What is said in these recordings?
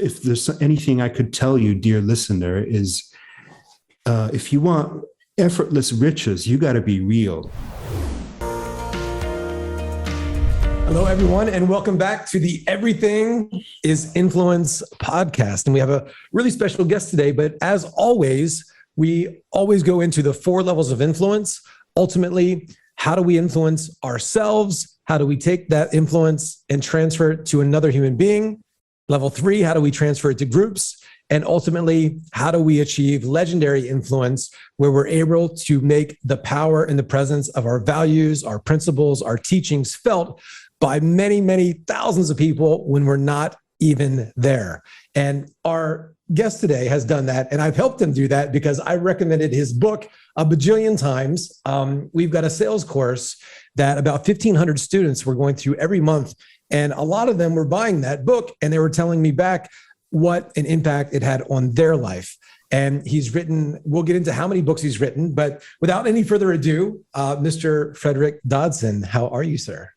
if there's anything I could tell you, dear listener, is if you want effortless riches, you got to be real. Hello, everyone, and welcome back to the Everything is Influence podcast. And we have a really special guest today, but as always, we always go into the 4 levels of influence. Ultimately, how do we influence ourselves? How do we take that influence and transfer it to another human being? Level 3, how do we transfer it to groups? And ultimately, how do we achieve legendary influence where we're able to make the power and the presence of our values, our principles, our teachings felt by many, many thousands of people when we're not even there? And our guest today has done that, and I've helped him do that because I recommended his book a bajillion times. We've got a sales course that about 1,500 students were going through every month, and a lot of them were buying that book, and they were telling me back what an impact it had on their life. And he's written, we'll get into how many books he's written, but without any further ado, Mr. Fredrick Dodson, how are you, sir?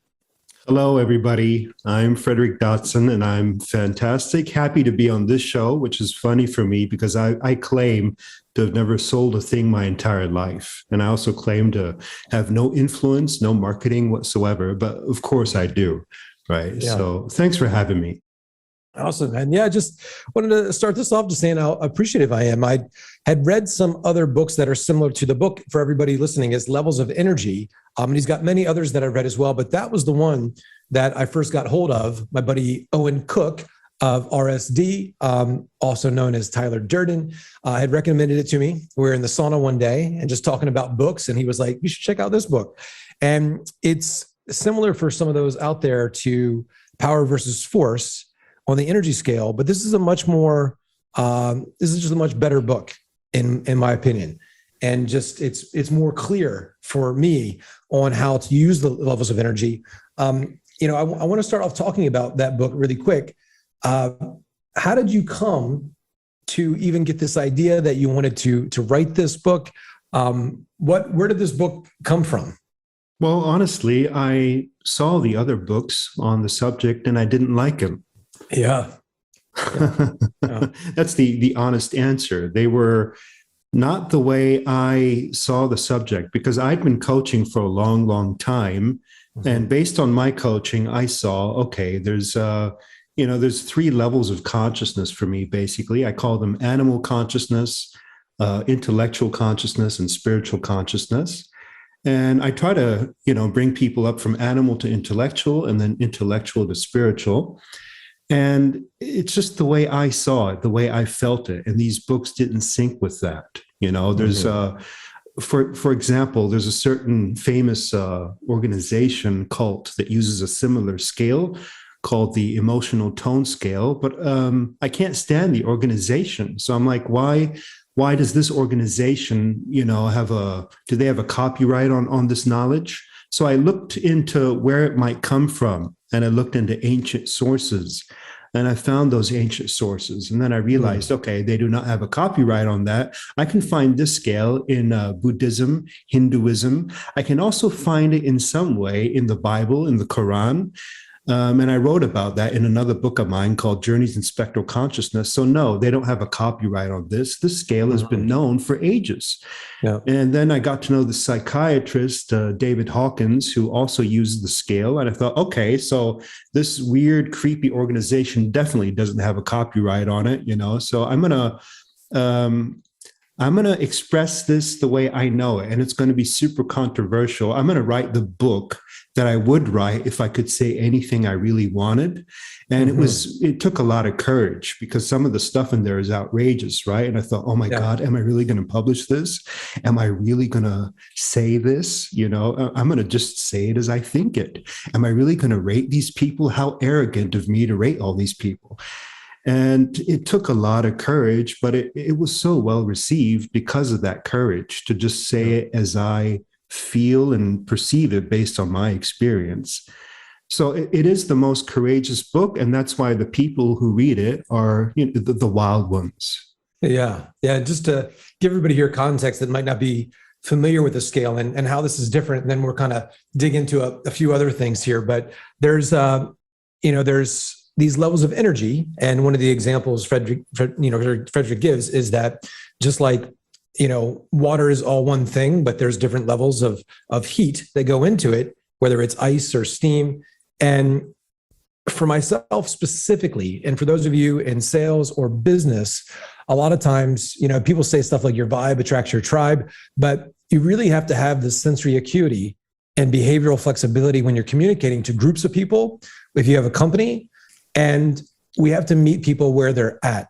Hello, everybody. I'm Fredrick Dodson, and I'm fantastic. Happy to be on this show, which is funny for me because I claim to have never sold a thing my entire life. And I also claim to have no influence, no marketing whatsoever. But of course I do, right? Yeah. So thanks for having me. Awesome. And yeah, just wanted to start this off just saying how appreciative I am. I had read some other books that are similar to the book for everybody listening is Levels of Energy. And he's got many others that I've read as well, but that was the one that I first got hold of. My buddy Owen Cook of RSD, also known as Tyler Durden, had recommended it to me. We were in the sauna one day and just talking about books, and he was like, you should check out this book. And it's similar for some of those out there to Power versus Force on the energy scale, but this is a much more, this is just a much better book in my opinion. And just, it's more clear for me on how to use the levels of energy. I want to start off talking about that book really quick. How did you come to even get this idea that you wanted to write this book? Where did this book come from? Well, honestly, I saw the other books on the subject and I didn't like them. Yeah. That's the honest answer. They were not the way I saw the subject because I'd been coaching for a long, long time. Mm-hmm. And based on my coaching, I saw, okay, there's 3 levels of consciousness for me, basically. I call them animal consciousness, intellectual consciousness, and spiritual consciousness. And I try to, bring people up from animal to intellectual and then intellectual to spiritual. And it's just the way I saw it, the way I felt it. And these books didn't sync with that. There's, for example, there's a certain famous organization cult that uses a similar scale called the emotional tone scale. But I can't stand the organization. So I'm like, why does this organization, do they have a copyright on this knowledge? So I looked into where it might come from, and I looked into ancient sources, and I found those ancient sources. And then I realized, okay, they do not have a copyright on that. I can find this scale in Buddhism, Hinduism. I can also find it in some way in the Bible, in the Quran. And I wrote about that in another book of mine called Journeys in Spectral Consciousness. So no, they don't have a copyright on this. This scale has been known for ages. Yeah. And then I got to know the psychiatrist, David Hawkins, who also uses the scale. And I thought, okay, so this weird, creepy organization definitely doesn't have a copyright on it, So I'm going to express this the way I know it, and it's going to be super controversial. I'm going to write the book that I would write if I could say anything I really wanted. And it took a lot of courage because some of the stuff in there is outrageous, right? And I thought, oh my God, am I really going to publish this? Am I really going to say this? I'm going to just say it as I think it. Am I really going to rate these people? How arrogant of me to rate all these people. And it took a lot of courage, but it was so well received because of that courage to just say it as I feel and perceive it based on my experience. So it is the most courageous book, and that's why the people who read it are the wild ones. Yeah. Just to give everybody here context that might not be familiar with the scale and how this is different, and then we'll kind of dig into a few other things here. But there's these levels of energy. And one of the examples Fredrick gives is that just like, water is all one thing, but there's different levels of heat that go into it, whether it's ice or steam. And for myself specifically, and for those of you in sales or business, a lot of times, people say stuff like your vibe attracts your tribe, but you really have to have this sensory acuity and behavioral flexibility when you're communicating to groups of people. If you have a company, and we have to meet people where they're at.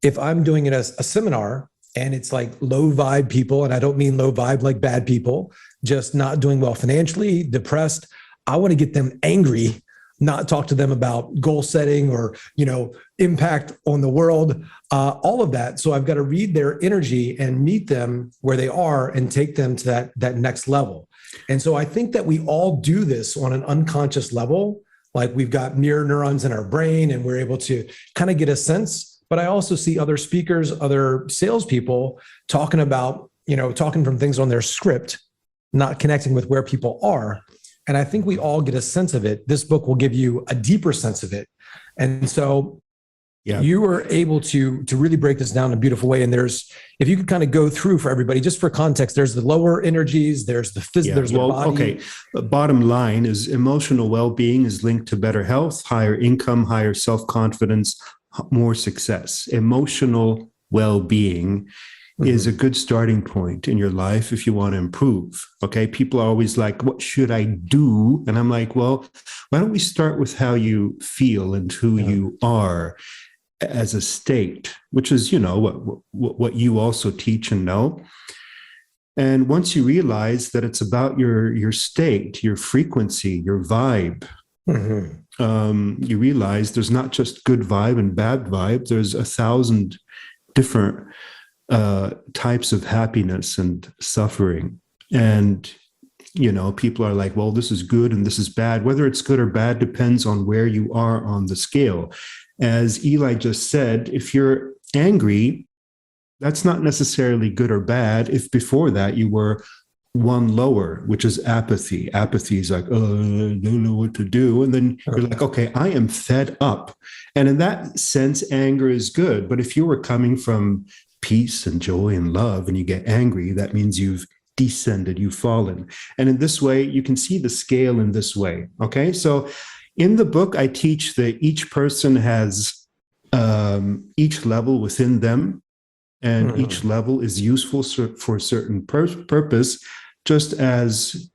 If I'm doing it as a seminar and it's like low vibe people, and I don't mean low vibe like bad people, just not doing well financially, depressed, I want to get them angry, not talk to them about goal setting or, impact on the world, all of that. So I've got to read their energy and meet them where they are and take them to that next level. And so I think that we all do this on an unconscious level. Like we've got mirror neurons in our brain and we're able to kind of get a sense. But I also see other speakers, other salespeople talking about, talking from things on their script, not connecting with where people are. And I think we all get a sense of it. This book will give you a deeper sense of it. And so you were able to really break this down in a beautiful way. And if you could kind of go through for everybody, just for context, there's the lower energies, there's the physical, there's the body. Okay. The bottom line is emotional well-being is linked to better health, higher income, higher self-confidence, more success. Emotional well-being is a good starting point in your life if you want to improve. Okay. People are always like, what should I do? And I'm like, well, why don't we start with how you feel and who you are as a state, which is, what you also teach and know. And once you realize that it's about your state, your frequency, your vibe, you realize there's not just good vibe and bad vibe. There's 1,000 different types of happiness and suffering. And, people are like, well, this is good and this is bad. Whether it's good or bad depends on where you are on the scale. As Eli just said, if you're angry, that's not necessarily good or bad. If before that you were one lower, which is apathy. Apathy is like, oh, I don't know what to do. And then you're like, okay, I am fed up. And in that sense, anger is good. But if you were coming from peace and joy and love and you get angry, that means you've descended, you've fallen. And in this way, you can see the scale in this way. Okay. So in the book, I teach that each person has each level within them, and each level is useful for a certain purpose, just as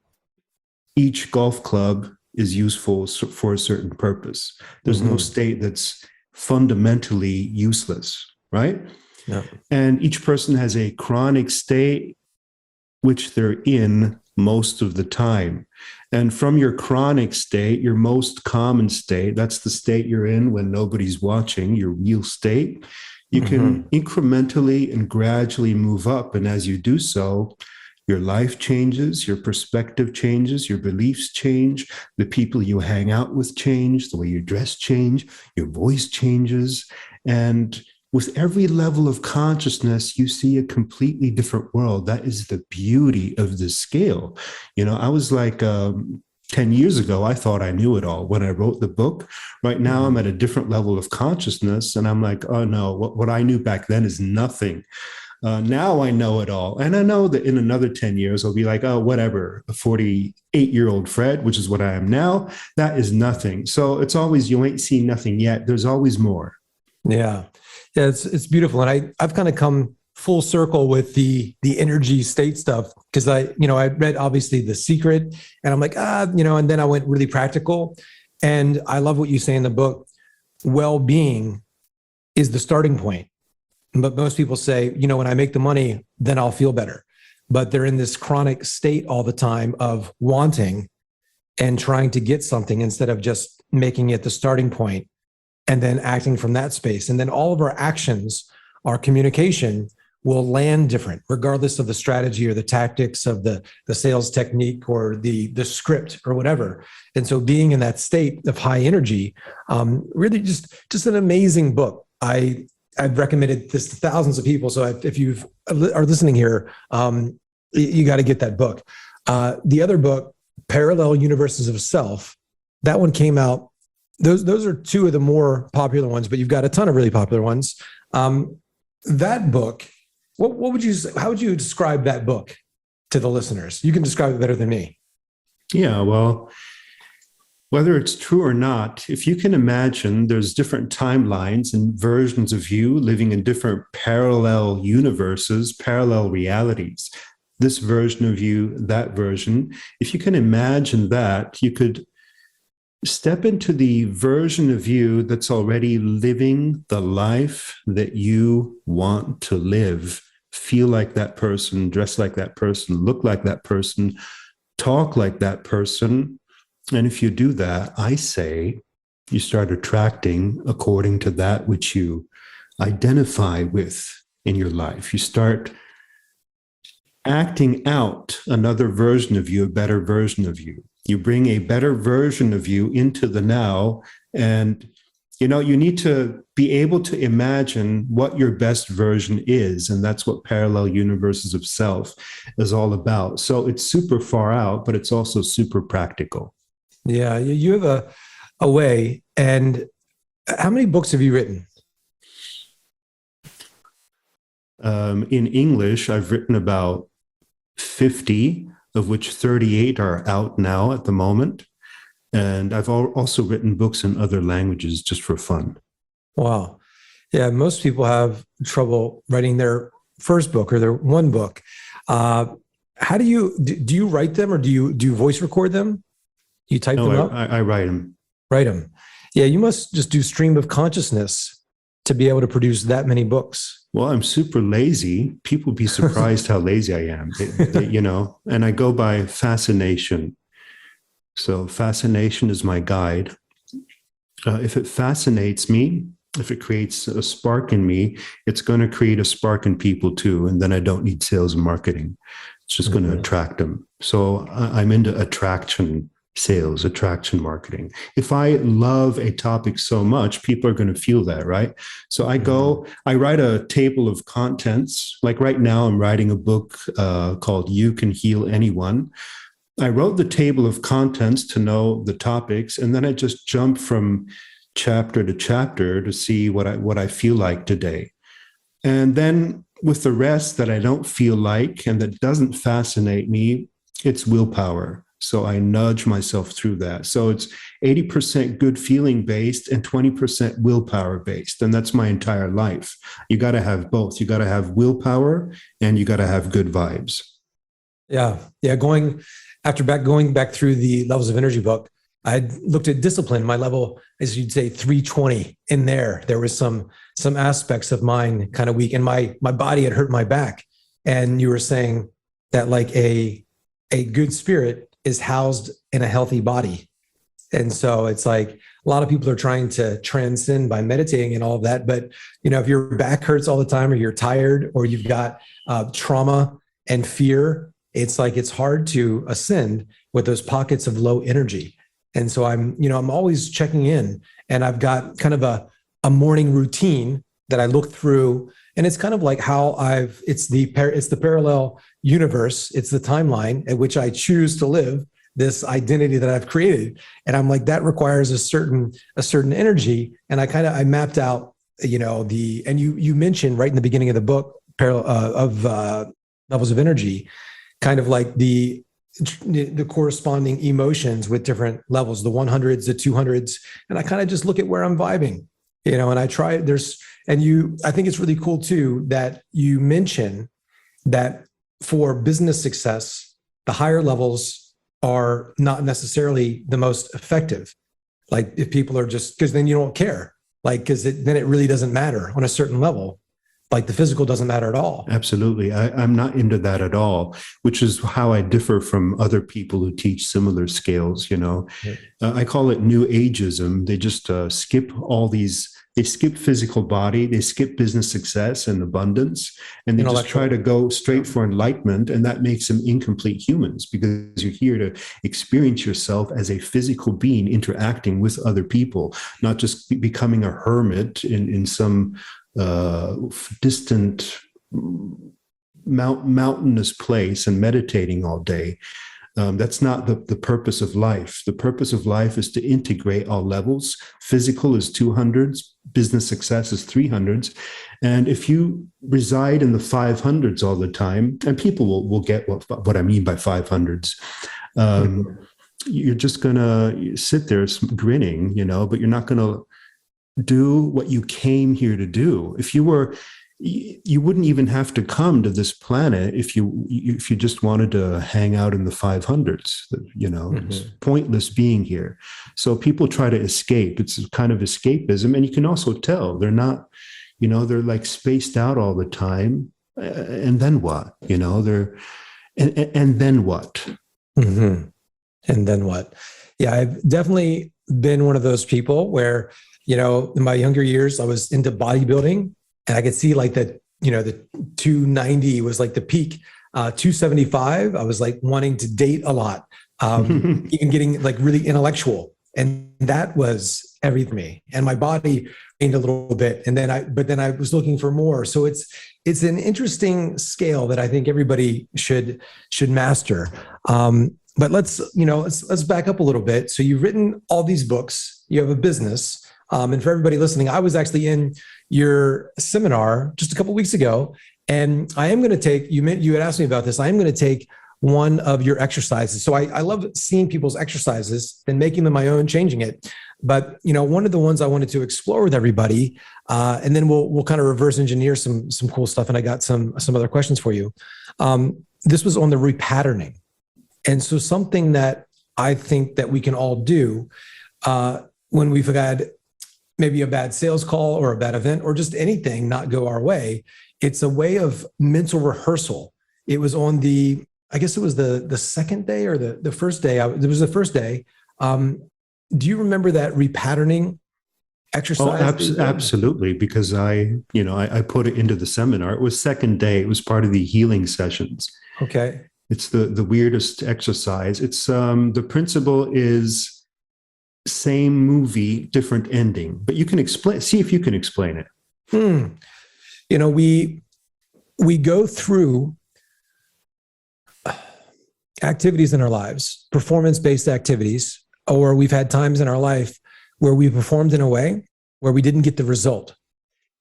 each golf club is useful for a certain purpose. There's no state that's fundamentally useless, right? Yeah. And each person has a chronic state which they're in most of the time. And from your chronic state, your most common state, that's the state you're in when nobody's watching, your real state, you can incrementally and gradually move up. And as you do so, your life changes, your perspective changes, your beliefs change, the people you hang out with change, the way you dress change, your voice changes. And with every level of consciousness, you see a completely different world. That is the beauty of this scale. I was like 10 years ago, I thought I knew it all when I wrote the book. Right now, I'm at a different level of consciousness. And I'm like, oh no, what I knew back then is nothing. Now I know it all. And I know that in another 10 years, I'll be like, oh, whatever, a 48-year-old Fred, which is what I am now, that is nothing. So it's always, you ain't seen nothing yet. There's always more. Yeah. Yeah, it's beautiful. And I've kind of come full circle with the energy state stuff because I read obviously The Secret and I'm like, and then I went really practical. And I love what you say in the book. Well-being is the starting point. But most people say, when I make the money, then I'll feel better. But they're in this chronic state all the time of wanting and trying to get something instead of just making it the starting point and then acting from that space. And then all of our actions, our communication will land different, regardless of the strategy or the tactics of the sales technique or the script or whatever. And so being in that state of high energy, really just an amazing book. I've recommended this to thousands of people. So if you are listening here, you got to get that book. The other book, Parallel Universes of Self, that one came out those are two of the more popular ones, but you've got a ton of really popular ones. That book, what would you say, how would you describe that book to the listeners? You can describe it better than me. Yeah, well, whether it's true or not, if you can imagine there's different timelines and versions of you living in different parallel universes, parallel realities, this version of you, that version, if you can imagine that, you could step into the version of you that's already living the life that you want to live. Feel like that person, dress like that person, look like that person, talk like that person. And if you do that, I say you start attracting according to that which you identify with in your life. You start acting out another version of you, a better version of you. You bring a better version of you into the now. And, you need to be able to imagine what your best version is. And that's what parallel universes of self is all about. So it's super far out, but it's also super practical. Yeah, you have a way. And how many books have you written? In English, I've written about 50, of which 38 are out now at the moment. And I've also written books in other languages just for fun. Wow. Yeah, most people have trouble writing their first book or their one book. How do you write them, or do you voice record them? You type them up? I write them. Write them. Yeah, you must just do stream of consciousness to be able to produce that many books. Well, I'm super lazy. People be surprised how lazy I am, and I go by fascination. So fascination is my guide. If it fascinates me, if it creates a spark in me, it's going to create a spark in people too. And then I don't need sales and marketing. It's just going to attract them. So I'm into attraction sales, attraction marketing. If I love a topic so much, people are going to feel that, right? So I write a table of contents. Like right now, I'm writing a book called You Can Heal Anyone. I wrote the table of contents to know the topics, and then I just jump from chapter to chapter to see what I feel like today. And then with the rest that I don't feel like and that doesn't fascinate me, it's willpower. So I nudge myself through that. So it's 80% good feeling based and 20% willpower based. And that's my entire life. You got to have both. You got to have willpower and you got to have good vibes. Yeah. Yeah. Going back through the levels of energy book, I looked at discipline. My level, as you'd say, 320 in there. There was some aspects of mine kind of weak, and my body had hurt my back. And you were saying that like a good spirit is housed in a healthy body. And so it's like a lot of people are trying to transcend by meditating and all of that. But, if your back hurts all the time, or you're tired, or you've got trauma and fear, it's like it's hard to ascend with those pockets of low energy. And so I'm always checking in, and I've got kind of a morning routine that I look through. And it's kind of like how it's the parallel universe. It's the timeline at which I choose to live this identity that I've created. And I'm like, that requires a certain energy. And I mapped out, and you mentioned right in the beginning of the book, levels of energy, kind of like the corresponding emotions with different levels, the 100s, the 200s. And I kind of just look at where I'm vibing, and I try I think it's really cool too, that you mention that for business success, the higher levels are not necessarily the most effective. Like if people are because then you don't care, then it really doesn't matter on a certain level. Like the physical doesn't matter at all. Absolutely. I'm not into that at all, which is how I differ from other people who teach similar scales. I call it new ageism. They just skip they skip physical body, they skip business success and abundance, and they just try to go straight for enlightenment. And that makes them incomplete humans, because you're here to experience yourself as a physical being interacting with other people, not just becoming a hermit in some distant mountainous place and meditating all day. That's not the purpose of life. The purpose of life is to integrate all levels. Physical is 200s, business success is 300s. And if you reside in the 500s all the time, and people will get what I mean by 500s, you're just going to sit there grinning, but you're not going to do what you came here to do. If you wouldn't even have to come to this planet if you just wanted to hang out in the 500s. It's pointless being here. So people try to escape. It's a kind of escapism, and you can also tell they're not, they're like spaced out all the time. And then what? They're and then what? Mm-hmm. And then what? Yeah, I've definitely been one of those people where, in my younger years, I was into bodybuilding. And I could see like the 290 was like the peak. 275, I was like wanting to date a lot, even getting like really intellectual. And that was everything for me. And my body gained a little bit. And then I was looking for more. So it's an interesting scale that I think everybody should master. But let's back up a little bit. So you've written all these books, you have a business. And for everybody listening, I was actually in your seminar just a couple of weeks ago, and I am going to take, you had asked me about this, I am going to take one of your exercises. So I love seeing people's exercises and making them my own, changing it. But, one of the ones I wanted to explore with everybody, and then we'll kind of reverse engineer some cool stuff. And I got some other questions for you. This was on the repatterning. And so something that I think that we can all do when we've had maybe a bad sales call or a bad event or just anything not go our way, it's a way of mental rehearsal. It was on I guess it was the second day or the first day. It was the first day. Do you remember that repatterning exercise? Oh, absolutely. Because I put it into the seminar. It was second day. It was part of the healing sessions. Okay. It's the weirdest exercise. It's the principle is same movie, different ending, but you can see if you can explain it. We go through activities in our lives, performance-based activities, or we've had times in our life where we performed in a way where we didn't get the result.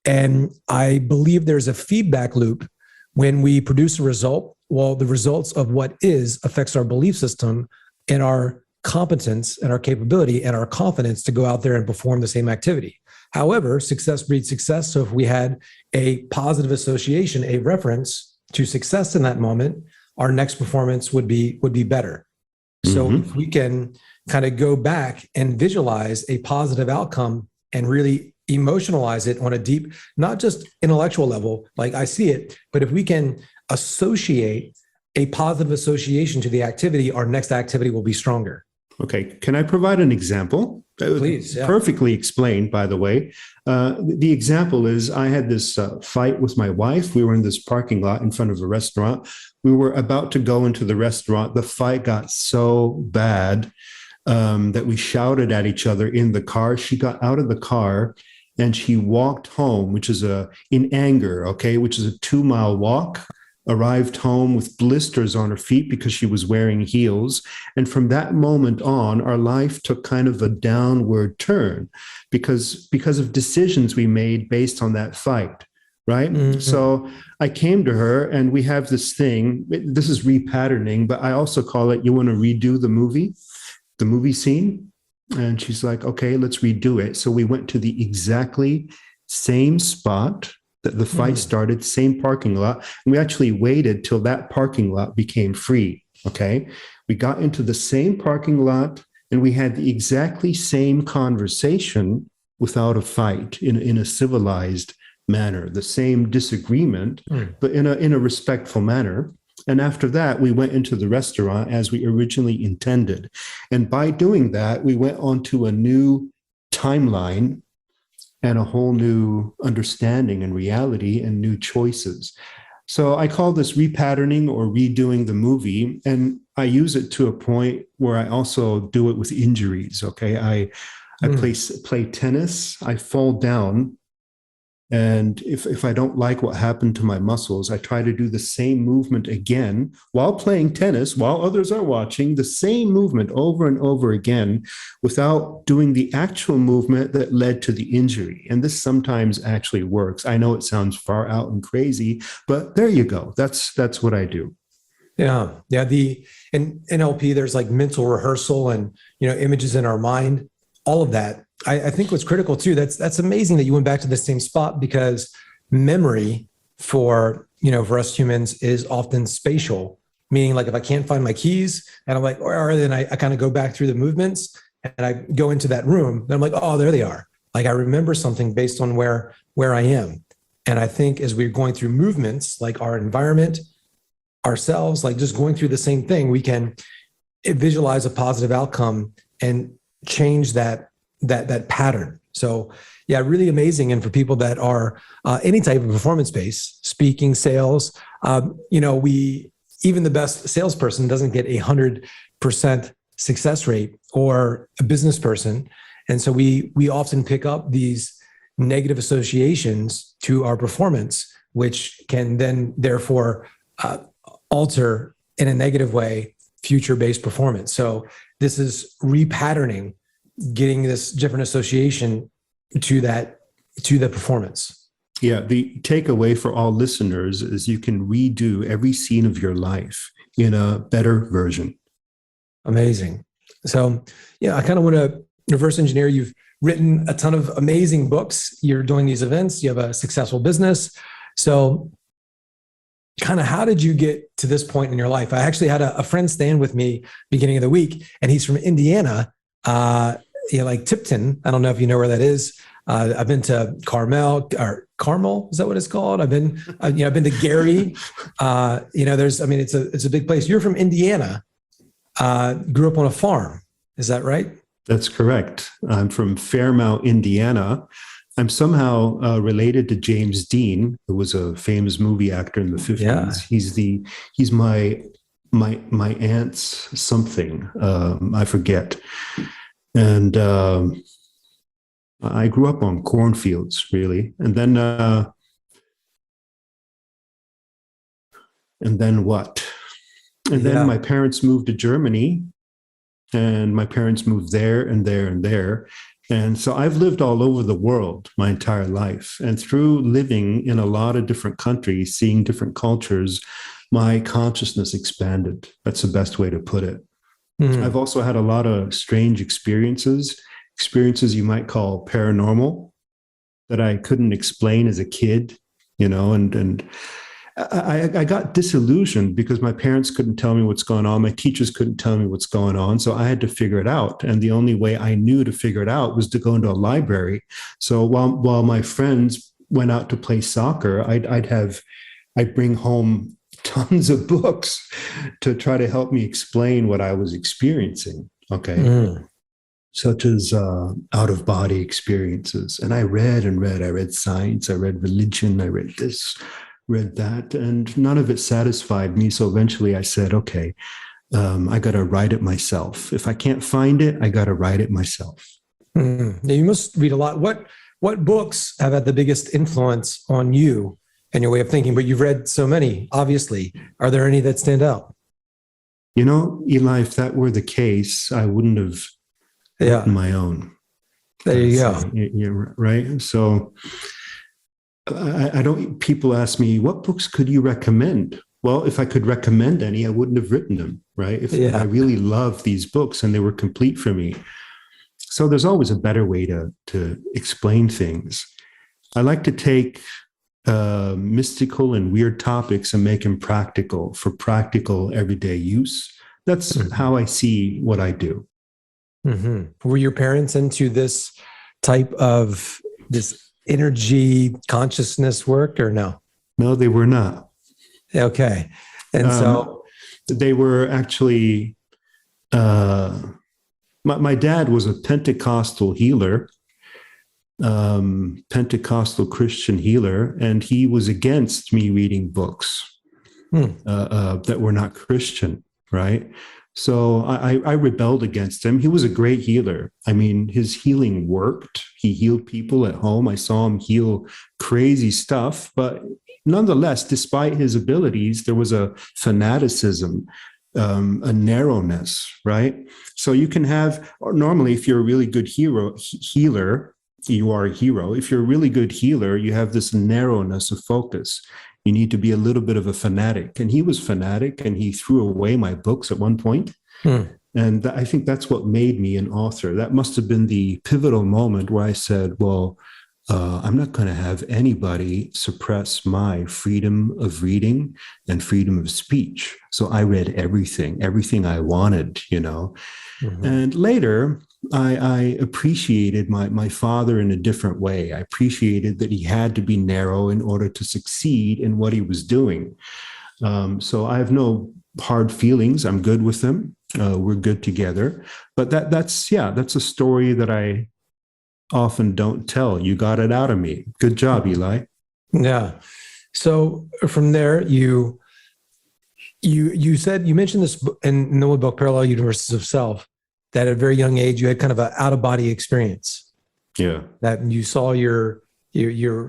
And I believe there's a feedback loop when we produce a result. Well, the results of what is affects our belief system and our competence and our capability and our confidence to go out there and perform the same activity. However, success breeds success. So if we had a positive association, a reference to success in that moment, our next performance would be better. So if we can kind of go back and visualize a positive outcome and really emotionalize it on a deep, not just intellectual level, like I see it, but if we can associate a positive association to the activity, our next activity will be stronger. Okay. Can I provide an example? Please. Yeah. Perfectly explained, by the way. The example is I had this fight with my wife. We were in this parking lot in front of a restaurant. We were about to go into the restaurant. The fight got so bad that we shouted at each other in the car. She got out of the car and she walked home, which is in anger, okay, which is a 2-mile walk. Arrived home with blisters on her feet because she was wearing heels. And from that moment on, our life took kind of a downward turn because of decisions we made based on that fight, right? Mm-hmm. So I came to her and we have this thing. This is repatterning, but I also call it, you want to redo the movie scene? And she's like, okay, let's redo it. So we went to the exactly same spot that the fight started, same parking lot. And we actually waited till that parking lot became free. Okay. We got into the same parking lot and we had the exactly same conversation without a fight in a civilized manner, the same disagreement, but in a respectful manner. And after that, we went into the restaurant as we originally intended. And by doing that, we went on to a new timeline and a whole new understanding and reality and new choices. So I call this repatterning or redoing the movie. And I use it to a point where I also do it with injuries. Okay. I play tennis. I fall down And if I don't like what happened to my muscles, I try to do the same movement again while playing tennis, while others are watching, the same movement over and over again without doing the actual movement that led to the injury. And this sometimes actually works. I know it sounds far out and crazy, but there you go. That's what I do. Yeah. Yeah. In NLP, there's like mental rehearsal and, images in our mind, all of that. I think what's critical too, that's amazing that you went back to the same spot, because memory for us humans is often spatial, meaning like if I can't find my keys and I'm like, or then I kind of go back through the movements and I go into that room, then I'm like, oh, there they are. Like I remember something based on where I am. And I think as we're going through movements, like our environment, ourselves, like just going through the same thing, we can visualize a positive outcome and change that pattern. So yeah, really amazing. And for people that are any type of performance based, speaking, sales, even the best salesperson doesn't get 100% success rate, or a business person. And so we often pick up these negative associations to our performance, which can then therefore alter in a negative way future-based performance. So this is repatterning, getting this different association to the performance. Yeah, the takeaway for all listeners is you can redo every scene of your life in a better version. Amazing. So yeah, I kind of want to reverse engineer. You've written a ton of amazing books. You're doing these events. You have a successful business. So kind of how did you get to this point in your life? I actually had a friend stand with me beginning of the week, and he's from Indiana, like Tipton. I don't know if you know where that is. I've been to Carmel, is that what it's called? I've been to Gary. It's a big place. You're from Indiana, grew up on a farm. Is that right? That's correct. I'm from Fairmount, Indiana. I'm somehow related to James Dean, who was a famous movie actor in the 50s. Yeah. He's my aunt's something. I forget. And I grew up on cornfields, really. And then what? And then my parents moved to Germany, and my parents moved there and there and there. And so I've lived all over the world my entire life. And through living in a lot of different countries, seeing different cultures, my consciousness expanded. That's the best way to put it. Mm-hmm. I've also had a lot of strange experiences you might call paranormal, that I couldn't explain as a kid, and I got disillusioned because my parents couldn't tell me what's going on. My teachers couldn't tell me what's going on. So I had to figure it out. And the only way I knew to figure it out was to go into a library. So while my friends went out to play soccer, I'd bring home tons of books to try to help me explain what I was experiencing. Okay. Mm. Such as out-of-body experiences. And I read and read. I read science, I read religion, I read this, read that, and none of it satisfied me. So eventually I said, okay, I got to write it myself. If I can't find it, I got to write it myself. Mm. Now you must read a lot. What books have had the biggest influence on you and your way of thinking? But you've read so many, obviously. Are there any that stand out? Eli, if that were the case, I wouldn't have written my own. There you go. You're right. So I don't, people ask me, what books could you recommend? Well, if I could recommend any, I wouldn't have written them, right? If I really love these books and they were complete for me. So there's always a better way to explain things. I like to take mystical and weird topics and make them practical for practical everyday use. That's how I see what I do. Mm-hmm. Were your parents into this type of this energy consciousness work or no? No, they were not. Okay. And so they were actually, my dad was a Pentecostal healer, Pentecostal Christian healer, and he was against me reading books that were not Christian, right? So I rebelled against him. He was a great healer. I mean, his healing worked. He healed people at home. I saw him heal crazy stuff. But nonetheless, despite his abilities, there was a fanaticism, a narrowness, right? So you can have, normally, if you're a really good healer, you are a hero. If you're a really good healer, you have this narrowness of focus. You need to be a little bit of a fanatic. And he was fanatic, and he threw away my books at one point. And I think that's what made me an author. That must have been the pivotal moment where I said, well, I'm not going to have anybody suppress my freedom of reading and freedom of speech. So I read everything I wanted, you know. And later, I appreciated my father in a different way. I appreciated that he had to be narrow in order to succeed in what he was doing. So I have no hard feelings. I'm good with him. We're good together. But that's a story that I often don't tell. You got it out of me. Good job, Eli. Yeah. So from there, you said, you mentioned this in the book, Parallel Universes of Self, that at a very young age, you had kind of an out-of-body experience. Yeah. That you saw you're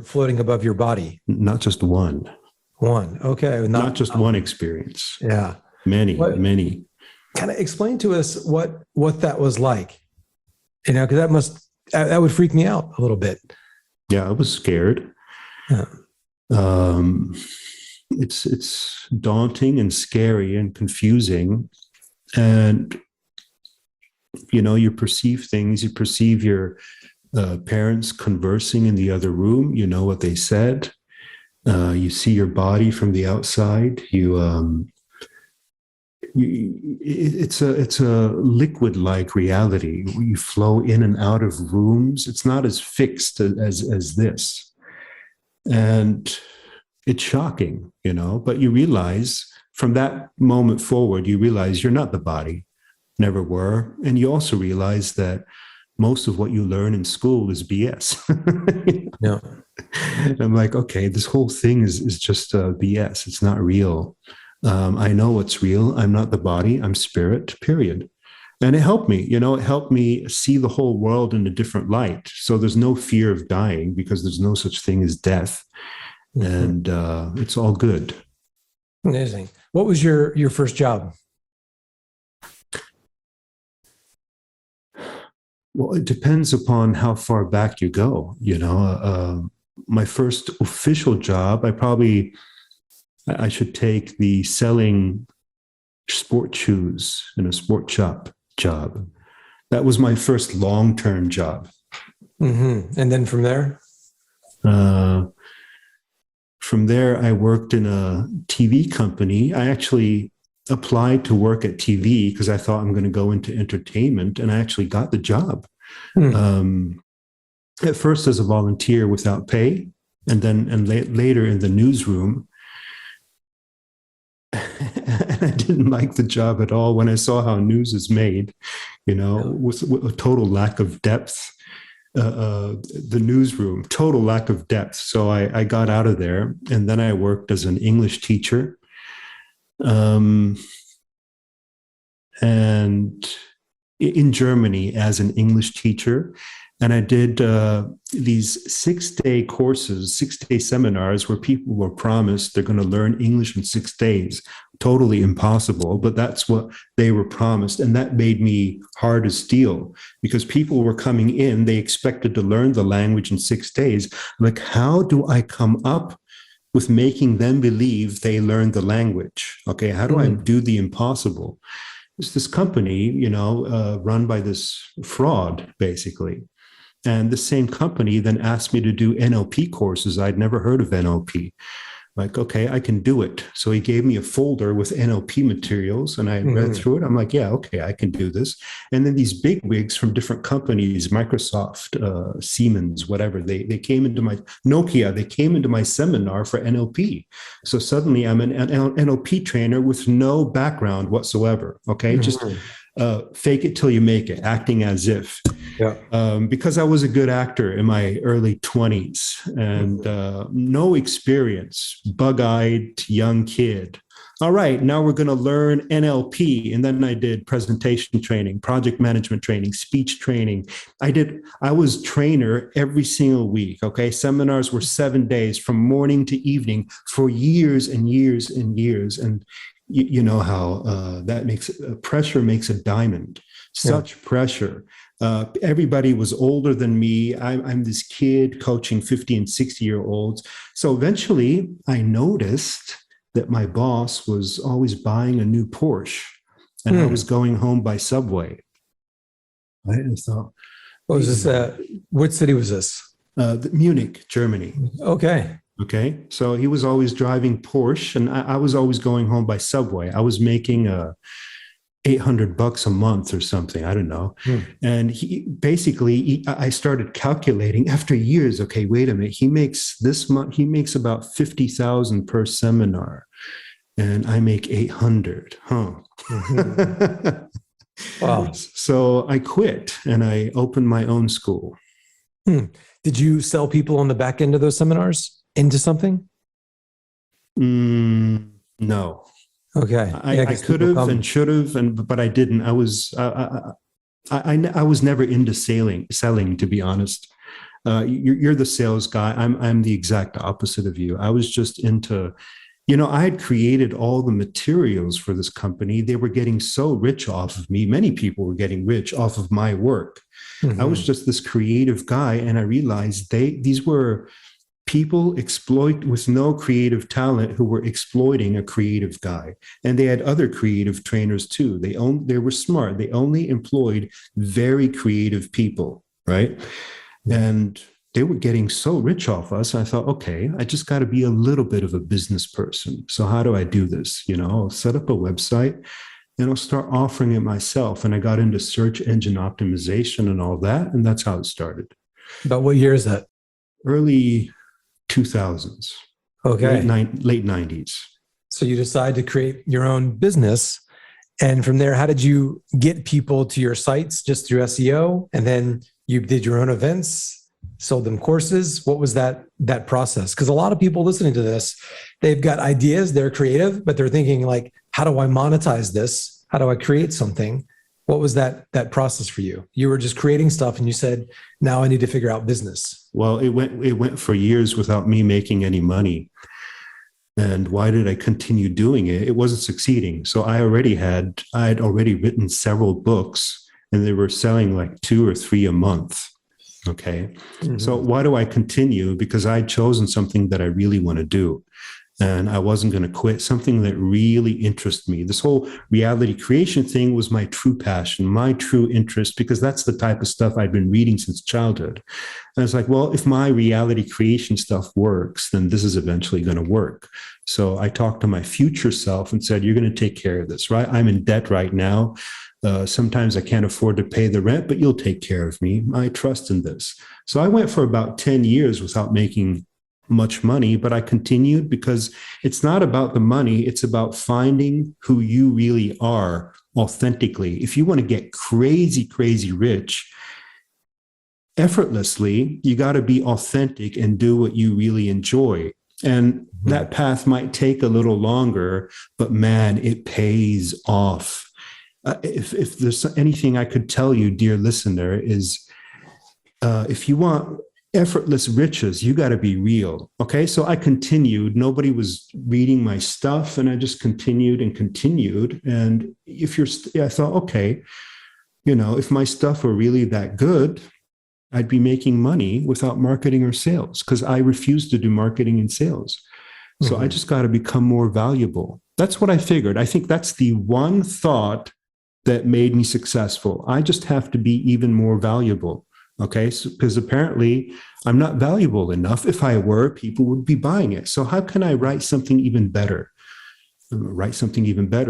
floating above your body. Not just one. One. Okay. Not just one experience. Yeah. Many. Kind of explain to us what that was like, you know, because that would freak me out a little bit. Yeah, I was scared. Yeah. It's daunting and scary and confusing. And, you know, you perceive things, you perceive your parents conversing in the other room, you know what they said. You see your body from the outside. It's a liquid-like reality. You flow in and out of rooms. It's not as fixed as this. And it's shocking, you know, but you realize from that moment forward, you realize you're not the body, never were. And you also realize that most of what you learn in school is BS. Yeah. And I'm like, okay, this whole thing is just BS. It's not real. I know what's real. I'm not the body. I'm spirit, period. And it helped me, you know, it helped me see the whole world in a different light. So there's no fear of dying because there's no such thing as death. And it's all good. Amazing. What was your first job? Well, it depends upon how far back you go. You know, my first official job, I should take the selling sport shoes in a sport shop job. That was my first long-term job. And then from there? From there, I worked in a TV company. I actually applied to work at TV because I thought I'm going to go into entertainment, and I actually got the job. At first as a volunteer without pay, and then later in the newsroom. And I didn't like the job at all when I saw how news is made, you know, with a total lack of depth. The newsroom, total lack of depth. So I got out of there, and then I worked as an English teacher. And in Germany as an English teacher. And I did these 6-day courses, 6-day seminars where people were promised they're going to learn English in 6 days. Totally impossible, but that's what they were promised. And that made me hard as steel because people were coming in, they expected to learn the language in 6 days. Like, how do I come up with making them believe they learned the language? Okay, how do I do the impossible? It's this company, you know, run by this fraud, basically. And the same company then asked me to do NLP courses. I'd never heard of NLP. Like, okay, I can do it. So he gave me a folder with NLP materials, and I read through it. I'm like, yeah, okay, I can do this. And then these big wigs from different companies, Microsoft, Siemens, whatever, they came into my Nokia, they came into my seminar for NLP. So suddenly I'm an NLP trainer with no background whatsoever. Okay, just fake it till you make it, acting as if. Yeah. Because I was a good actor in my early 20s and no experience, bug-eyed young kid, all right, now we're going to learn NLP. And then I did presentation training, project management training, speech training. I was trainer every single week. Okay. Seminars were 7 days from morning to evening for years and years and years. And you know how that makes pressure makes a diamond, such pressure. Everybody was older than me. I'm this kid coaching 50 and 60-year-olds. So eventually I noticed that my boss was always buying a new Porsche and I was going home by subway. Right? And I thought, what was this? What city was this? Munich, Germany. Okay. Okay. So he was always driving Porsche and I was always going home by subway. I was making $800 a month or something. I don't know. And I started calculating after years. Okay, wait a minute. He makes this month. He makes about 50,000 per seminar, and I make 800. Huh. Wow. So I quit and I opened my own school. Did you sell people on the back end of those seminars into something? No. Okay. I could have and should have, but I didn't. I was never into selling, to be honest. You're the sales guy. I'm the exact opposite of you. I was just into, I had created all the materials for this company. They were getting so rich off of me. Many people were getting rich off of my work. I was just this creative guy, and I realized these were people with no creative talent who were exploiting a creative guy. And they had other creative trainers too. They were smart. They only employed very creative people, right? And they were getting so rich off us. I thought, okay, I just got to be a little bit of a business person. So how do I do this? I'll set up a website and I'll start offering it myself. And I got into search engine optimization and all that. And that's how it started. About what year is that? Early 2000s. Okay. Late 90s. So you decide to create your own business. And from there, how did you get people to your sites? Just through SEO? And then you did your own events, sold them courses. What was that process? Because a lot of people listening to this, they've got ideas, they're creative, but they're thinking like, how do I monetize this? How do I create something? What was that process for you? You were just creating stuff and you said, now I need to figure out business. Well, it went for years without me making any money. And why did I continue doing it? It wasn't succeeding. So I had already written several books and they were selling like 2 or 3 a month. Okay. So why do I continue? Because I'd chosen something that I really want to do. And I wasn't going to quit, something that really interests me. This whole reality creation thing was my true passion, my true interest, because that's the type of stuff I'd been reading since childhood. And I was like, well, if my reality creation stuff works, then this is eventually going to work. So I talked to my future self and said, you're going to take care of this, right? I'm in debt right now. Sometimes I can't afford to pay the rent, but you'll take care of me. I trust in this. So I went for about 10 years without making much money, but I continued because it's not about the money. It's about finding who you really are authentically. If you want to get crazy, crazy rich effortlessly, you got to be authentic and do what you really enjoy. And that path might take a little longer, but man, it pays off. If there's anything I could tell you, dear listener, is if you want effortless riches, you got to be real. Okay. So I continued. Nobody was reading my stuff and I just continued and continued. And I thought, okay, if my stuff were really that good, I'd be making money without marketing or sales because I refuse to do marketing and sales. So I just got to become more valuable. That's what I figured. I think that's the one thought that made me successful. I just have to be even more valuable. Okay, because apparently I'm not valuable enough. If I were, people would be buying it. So how can I write something even better?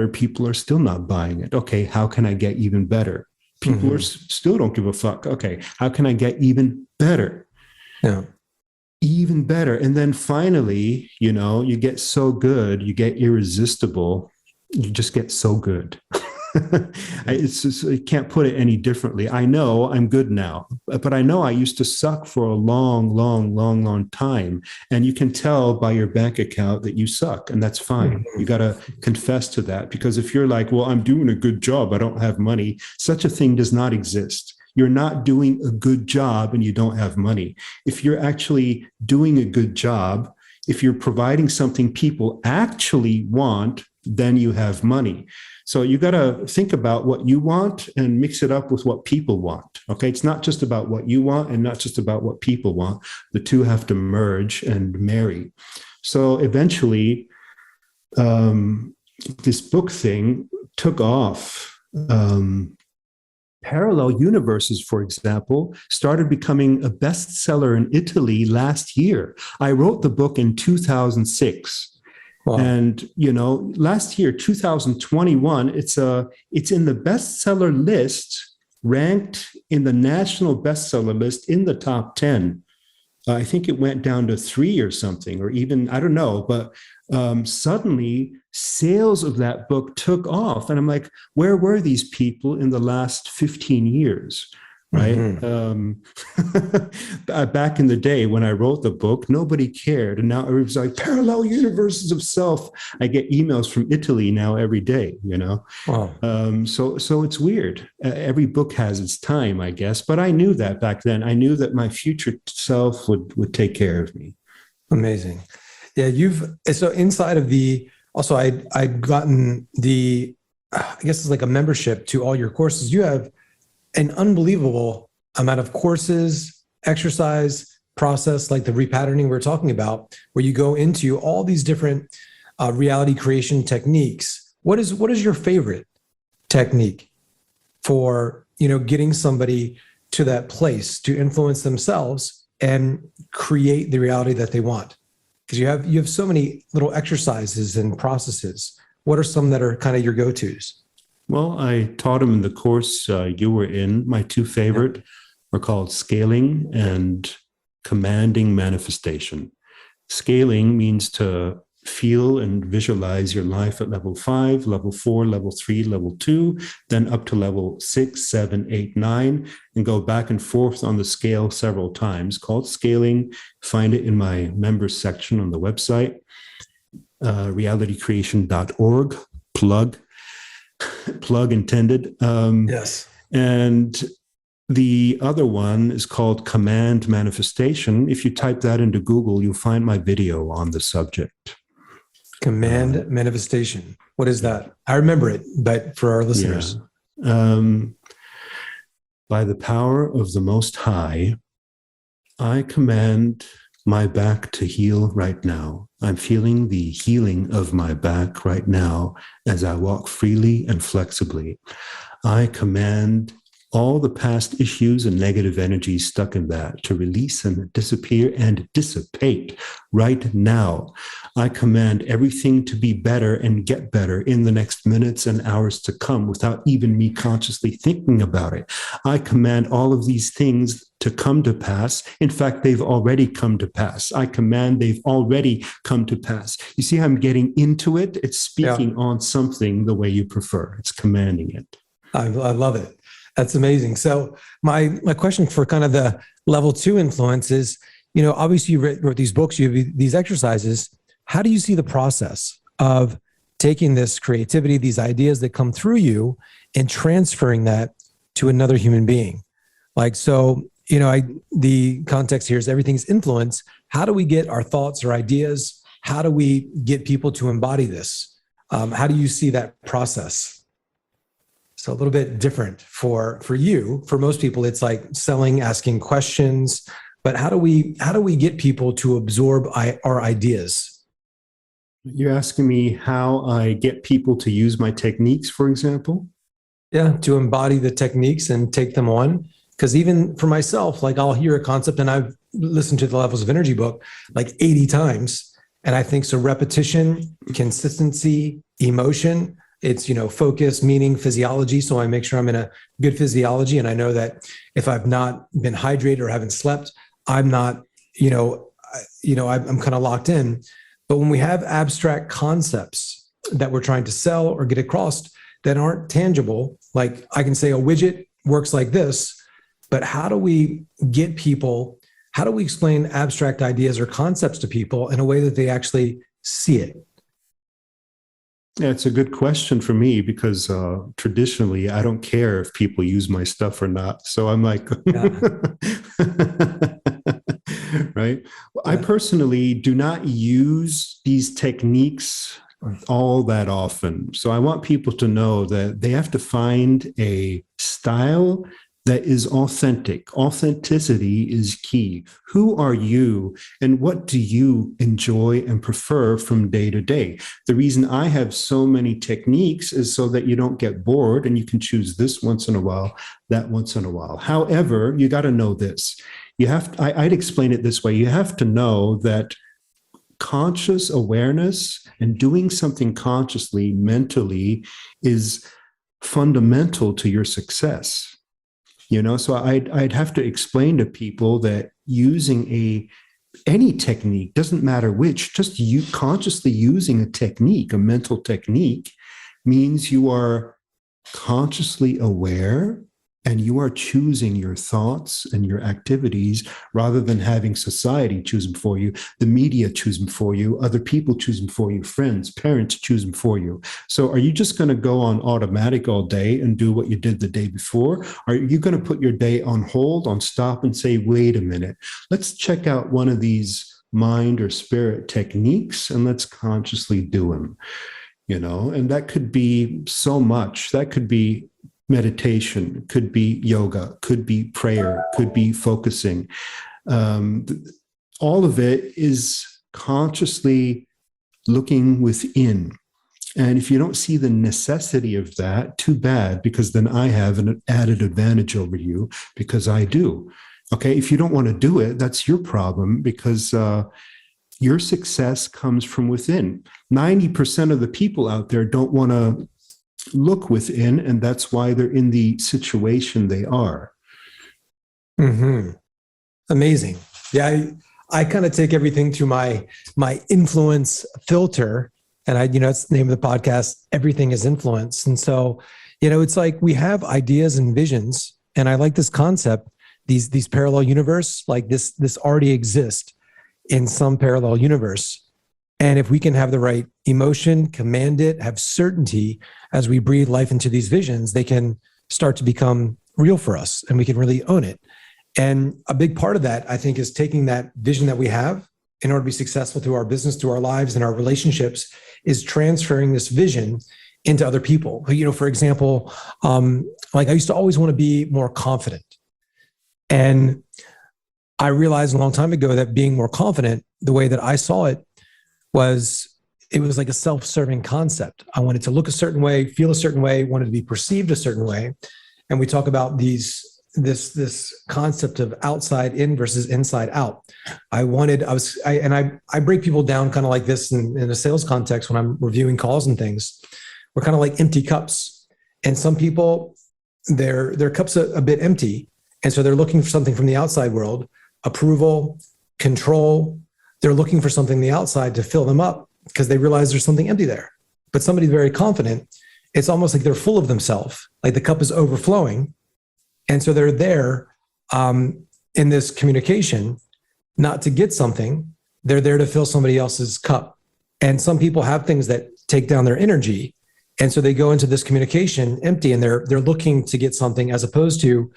People are still not buying it. Okay, how can I get even better? People still don't give a fuck. Okay, how can I get even better? Yeah. Even better. And then finally, you get so good, you get irresistible, you just get so good. I can't put it any differently. I know I'm good now, but I know I used to suck for a long, long, long, long time. And you can tell by your bank account that you suck, and that's fine. You got to confess to that, because if you're like, well, I'm doing a good job, I don't have money, such a thing does not exist. You're not doing a good job and you don't have money. If you're actually doing a good job, if you're providing something people actually want, then you have money. So you got to think about what you want and mix it up with what people want. Okay. It's not just about what you want and not just about what people want. The two have to merge and marry. So eventually, this book thing took off. Parallel universes, for example, started becoming a bestseller in Italy last year. I wrote the book in 2006. Wow. And, last year, 2021, it's in the bestseller list, ranked in the national bestseller list in the top 10. I think it went down to 3 or something, or even, I don't know, but suddenly sales of that book took off. And I'm like, where were these people in the last 15 years? Right. Back in the day when I wrote the book, nobody cared. And now it was like parallel universes of self. I get emails from Italy now every day, Wow. So it's weird. Every book has its time, I guess. But I knew that back then. I knew that my future self would take care of me. Amazing. Yeah. So inside of also I'd gotten I guess it's like a membership to all your courses. You have an unbelievable amount of courses, exercise, process, like the repatterning we're talking about, where you go into all these different reality creation techniques. What is your favorite technique for, getting somebody to that place to influence themselves and create the reality that they want? Because you have so many little exercises and processes. What are some that are kind of your go-tos? Well, I taught them in the course you were in. My two favorite are called scaling and commanding manifestation. Scaling means to feel and visualize your life at level 5, level 4, level 3, level 2, then up to level 6, 7, 8, 9, and go back and forth on the scale several times, called scaling. Find it in my members section on the website, realitycreation.org, plug intended. Yes. And the other one is called command manifestation. If you type that into Google, you'll find my video on the subject. Command manifestation. What is that? I remember it, but for our listeners. By the power of the Most High, I command my back to heal right now. I'm feeling the healing of my back right now as I walk freely and flexibly. I command all the past issues and negative energies stuck in that to release and disappear and dissipate right now. I command everything to be better and get better in the next minutes and hours to come without even me consciously thinking about it. I command all of these things to come to pass. In fact, they've already come to pass. I command they've already come to pass. You see how I'm getting into it? It's speaking on something the way you prefer. It's commanding it. I love it. That's amazing. So my question for kind of the level 2 influence is, obviously you wrote these books, you have these exercises. How do you see the process of taking this creativity, these ideas that come through you, and transferring that to another human being? The context here is everything's influence. How do we get our thoughts or ideas? How do we get people to embody this? How do you see that process? So a little bit different for you. For most people, it's like selling, asking questions. But how do we get people to absorb our ideas? You're asking me how I get people to use my techniques, for example? Yeah, to embody the techniques and take them on. Because even for myself, like I'll hear a concept and I've listened to the Levels of Energy book like 80 times. And I think so repetition, consistency, emotion, it's, focus, meaning, physiology. So I make sure I'm in a good physiology. And I know that if I've not been hydrated or haven't slept, I'm not, I'm kind of locked in. But when we have abstract concepts that we're trying to sell or get across, that aren't tangible. Like I can say a widget works like this, but how do we get people, how do we explain abstract ideas or concepts to people in a way that they actually see it? Yeah, it's a good question for me because traditionally I don't care if people use my stuff or not. So I'm like, Yeah. right? I personally do not use these techniques all that often. So I want people to know that they have to find a style that is authentic. Authenticity is key. Who are you and what do you enjoy and prefer from day to day? The reason I have so many techniques is so that you don't get bored and you can choose this once in a while, that once in a while. However, you got to know this. You have to, I'd explain it this way. You have to know that conscious awareness and doing something consciously, mentally, is fundamental to your success. So I'd have to explain to people that using any technique, doesn't matter which, just you consciously using a technique, a mental technique, means you are consciously aware and you are choosing your thoughts and your activities rather than having society choose them for you, the media choose them for you, other people choose them for you, friends, parents choose them for you. So are you just going to go on automatic all day and do what you did the day before? Are you going to put your day on hold, on stop and say, wait a minute, let's check out one of these mind or spirit techniques and let's consciously do them, and that could be so much. That could be meditation, could be yoga, could be prayer, could be focusing. All of it is consciously looking within. And if you don't see the necessity of that, too bad, because then I have an added advantage over you because I do. Okay, if you don't want to do it, that's your problem because your success comes from within. 90% of the people out there don't want to look within, and that's why they're in the situation they are. Mm-hmm. Amazing. Yeah, I kind of take everything through my influence filter, and it's the name of the podcast. Everything is influence, and so it's like we have ideas and visions, and I like this concept. These parallel universe, like this already exists in some parallel universe. And if we can have the right emotion, command it, have certainty as we breathe life into these visions, they can start to become real for us and we can really own it. And a big part of that, I think, is taking that vision that we have in order to be successful through our business, through our lives and our relationships, is transferring this vision into other people. For example, like I used to always want to be more confident. And I realized a long time ago that being more confident, the way that I saw it, it was like a self-serving concept. I wanted to look a certain way, feel a certain way, wanted to be perceived a certain way. And we talk about this concept of outside in versus inside out. I break people down kind of like this in a sales context when I'm reviewing calls and things. We're kind of like empty cups. And some people, their cup's a bit empty. And so they're looking for something from the outside world, approval, control. They're looking for something on the outside to fill them up because they realize there's something empty there. But somebody very confident, it's almost like they're full of themselves, like the cup is overflowing. And so they're there in this communication, not to get something, they're there to fill somebody else's cup. And some people have things that take down their energy. And so they go into this communication empty and they're looking to get something as opposed to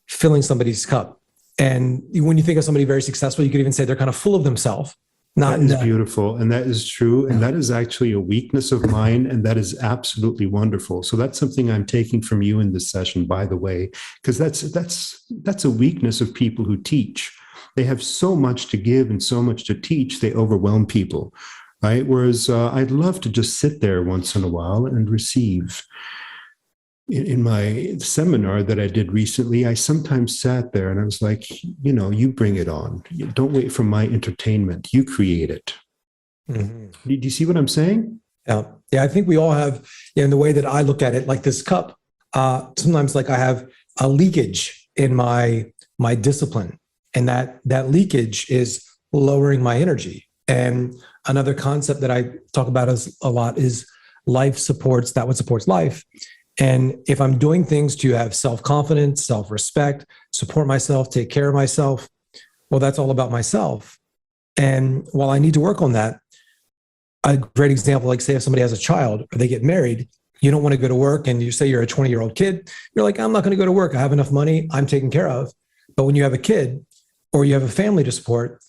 filling somebody's cup. And when you think of somebody very successful, you could even say they're kind of full of themselves. That is beautiful. And that is true. And that is actually a weakness of mine. And that is absolutely wonderful. So that's something I'm taking from you in this session, by the way, because that's a weakness of people who teach. They have so much to give and so much to teach, they overwhelm people, right? Whereas I'd love to just sit there once in a while and receive. In my seminar that I did recently, I sometimes sat there and I was like, you bring it on. Don't wait for my entertainment. You create it. Mm-hmm. Do you see what I'm saying? Yeah. I think we all have, in the way that I look at it, like this cup, sometimes like I have a leakage in my discipline, and that leakage is lowering my energy. And another concept that I talk about a lot is life supports that what supports life. And if I'm doing things to have self-confidence, self-respect, support myself, take care of myself, well, that's all about myself. And while I need to work on that, a great example, like say if somebody has a child or they get married, you don't want to go to work and you say you're a 20-year-old kid, you're like, I'm not going to go to work. I have enough money. I'm taken care of. But when you have a kid or you have a family to support,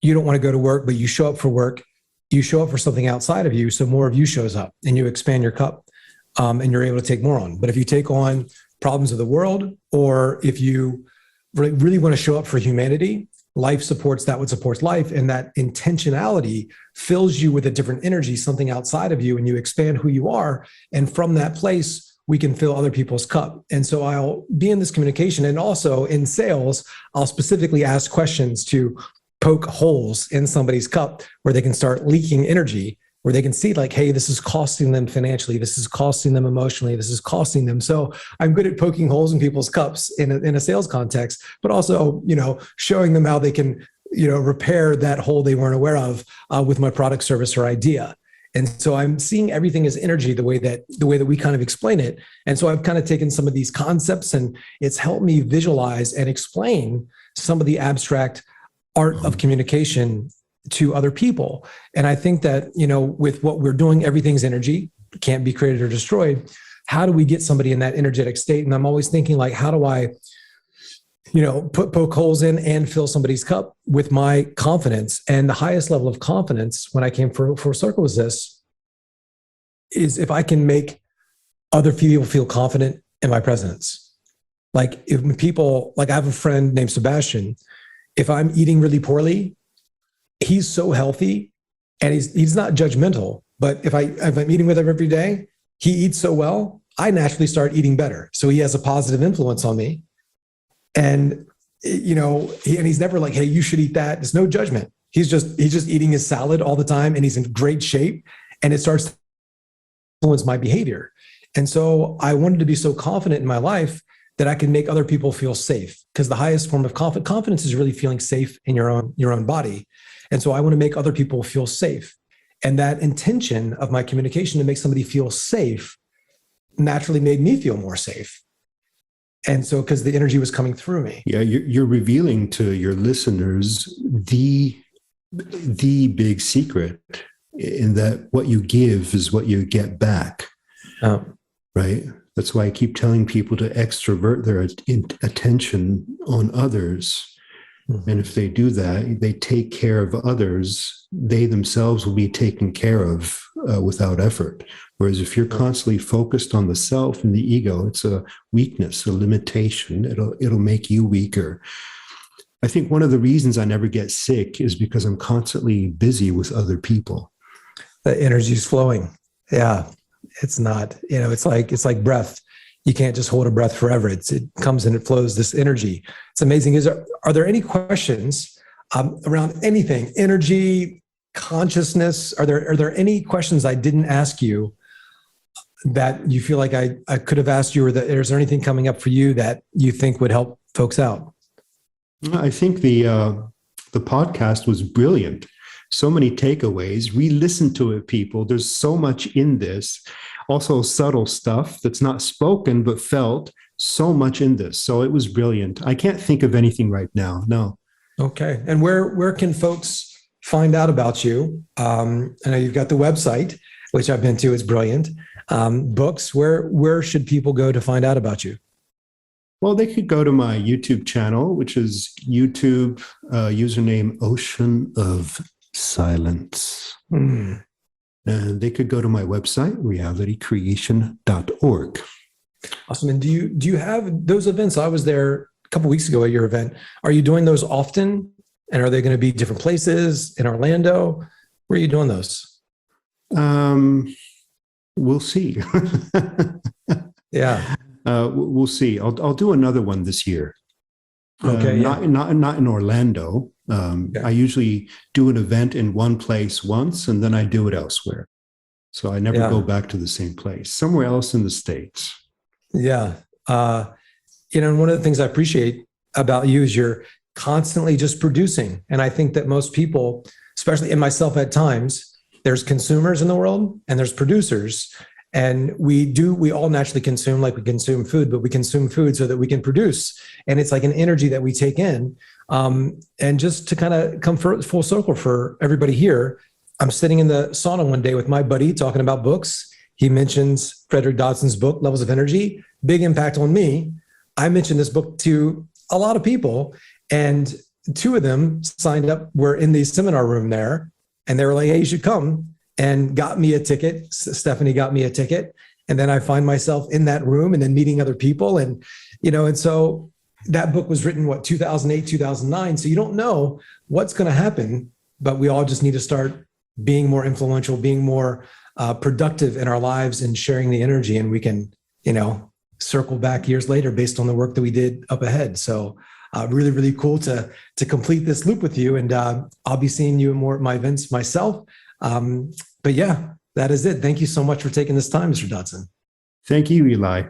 you don't want to go to work, but you show up for work. You show up for something outside of you. So more of you shows up and you expand your cup and you're able to take more on. But if you take on problems of the world, or if you really want to show up for humanity, life supports that what supports life. And that intentionality fills you with a different energy, something outside of you, and you expand who you are. And from that place, we can fill other people's cup. And so I'll be in this communication. And also in sales, I'll specifically ask questions to poke holes in somebody's cup where they can start leaking energy, where they can see like, hey, this is costing them financially. This is costing them emotionally. This is costing them. So I'm good at poking holes in people's cups in a sales context, but also, showing them how they can, repair that hole they weren't aware of with my product, service, or idea. And so I'm seeing everything as energy, the way that we kind of explain it. And so I've kind of taken some of these concepts and it's helped me visualize and explain some of the abstract art of communication to other people. And I think that, with what we're doing, everything's energy, can't be created or destroyed. How do we get somebody in that energetic state? And I'm always thinking like, how do I, poke holes in and fill somebody's cup with my confidence? And the highest level of confidence when I came for Circle was this, is if I can make other people feel confident in my presence. Like if people, like I have a friend named Sebastian, if I'm eating really poorly, he's so healthy and he's not judgmental, but if I'm eating with him every day, he eats so well, I naturally start eating better. So he has a positive influence on me. And, he's never like, hey, you should eat that. There's no judgment. He's just eating his salad all the time and he's in great shape and it starts to influence my behavior. And so I wanted to be so confident in my life that I can make other people feel safe, because the highest form of confidence is really feeling safe in your own body. And so I want to make other people feel safe. And that intention of my communication to make somebody feel safe naturally made me feel more safe. And so, because the energy was coming through me. Yeah, you're revealing to your listeners the big secret in that what you give is what you get back. Right? That's why I keep telling people to extrovert their attention on others. Mm-hmm. And if they do that, they take care of others, they themselves will be taken care of without effort. Whereas if you're constantly focused on the self and the ego, it's a weakness, a limitation. It'll make you weaker. I think one of the reasons I never get sick is because I'm constantly busy with other people. The energy's flowing. Yeah. It's not, it's like breath. You can't just hold a breath forever. It comes and it flows, this energy. It's amazing. Are there any questions around anything, energy, consciousness? Are there any questions I didn't ask you that you feel like I could have asked you, or is there anything coming up for you that you think would help folks out? I think the podcast was brilliant. So many takeaways. Re-listen to it, people. There's so much in this. Also subtle stuff that's not spoken but felt. So much in this. So it was brilliant. I can't think of anything right now. No. Okay. And where can folks find out about you? I know you've got the website, which I've been to. It's brilliant. Books. Where should people go to find out about you? Well, they could go to my YouTube channel, which is YouTube username Ocean of Silence. And they could go to my website, realitycreation.org. Awesome. And do you have those events? I was there a couple of weeks ago at your event. Are you doing those often? And are they going to be different places in Orlando? Where are you doing those? We'll see. Yeah. We'll see. I'll do another one this year. Okay. Not in Orlando. Okay. I usually do an event in one place once, and then I do it elsewhere. So I never go back to the same place. Somewhere else in the States. Yeah. And one of the things I appreciate about you is you're constantly just producing. And I think that most people, especially in myself at times, there's consumers in the world and there's producers. And we all naturally consume like we consume food, but we consume food so that we can produce. And it's like an energy that we take in. And just to kind of come full circle for everybody here, I'm sitting in the sauna one day with my buddy talking about books. He mentions Fredrick Dodson's book, Levels of Energy, big impact on me. I mentioned this book to a lot of people, and two of them signed up, were in the seminar room there, and they were like, hey, you should come, and got me a ticket. Stephanie got me a ticket. And then I find myself in that room and then meeting other people. And, and so that book was written, 2008, 2009. So you don't know what's going to happen, but we all just need to start being more influential, being more productive in our lives and sharing the energy. And we can, circle back years later based on the work that we did up ahead. So really, really cool to complete this loop with you. And I'll be seeing you in more of my events myself. But yeah, that is it. Thank you so much for taking this time, Mr. Dodson. Thank you, Eli.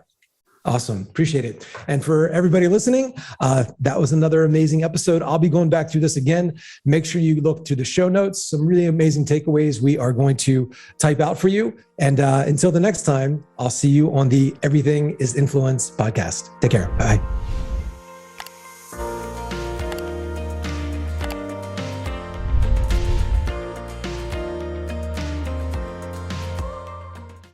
Awesome. Appreciate it. And for everybody listening, that was another amazing episode. I'll be going back through this again. Make sure you look to the show notes. Some really amazing takeaways we are going to type out for you. And until the next time, I'll see you on the Everything is Influence podcast. Take care. Bye.